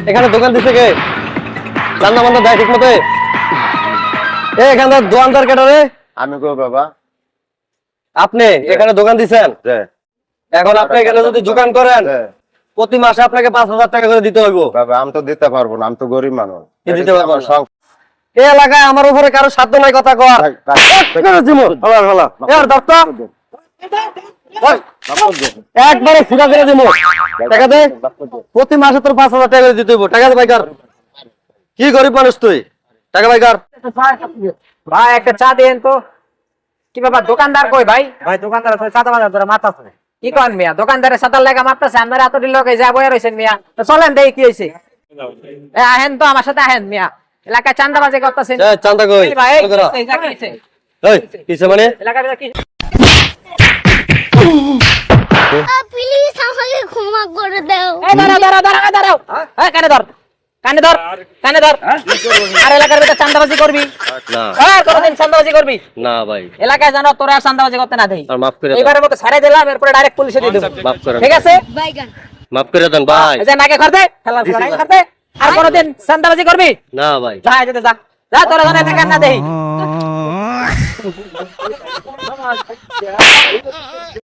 এখানে দোকান দিছে কে? চান্দা মান্দা দেয় ঠিক মতো? এখানে দোকানদার কেটে রে? আমি গো বাবা। আপনি এখানে দোকান দিছেন? এখন আপনি এখানে যদি দোকান করেন প্রতি মাসে আপনাকে 5,000 টাকা করে দিতে হইব। বাবা আমি তো দিতে পারবো না, আমি তো গরিব মানুষ। দিতে পারবো না। এই এলাকায় আমার উপরে কারো সাধ্য নাই কথা কর। একবারে ফুটা করে দিব। টাকা দে। প্রতি মাসে তোর 5,000 টাকা করে দিতে হইব। টাকা দে ভাই কার। কি গরিব মানুষ তুই? টাকা ভাই কার। ভাই একটা চা দেন তো। কি বাবা দোকানদার কই ভাই? ভাই দোকানদার আছে সাদা বাজার ধরে মারতাছে। কি কোন মিয়া? দোকানদারের সাদার লাগা মারতাছে, আমরা এত দিন লগে যা বইয়া রইছেন মিয়া। তো চলেন দেই কি হইছে। আহেন তো আমার সাথে আহেন মিয়া। এলাকায় চাঁদাবাজি করতেছেন। চান্দা কই? ভাই এই যা কি হইছে? এই কিছে মানে? এলাকায় কি প্লিজ আমাকে ক্ষমা করে দাও। এই দাঁড়াও। এই কানে ধর। কানে ধর। আর এলাকার ভিতরে চাঁদাবাজি করবি? না। আর কোনদিন চাঁদাবাজি করবি? না ভাই। এলাকায় জানো তোরা আর চাঁদাবাজি করতে না দেই। আর মাফ করে দেন। এইবারের মতো ছাড়াই দিলাম, এরপরে ডাইরেক্ট পুলিশে দিয়ে দেব। মাফ করে ঠিক দেন। আছে? বাইগান মাফ করে দেন ভাই। এই যে নাকে করতে খেলা নাকে করতে আর কোনদিন চাঁদাবাজি করবি? না ভাই। যা যেতে যা যা তোরা জানা এলাকা না দেই।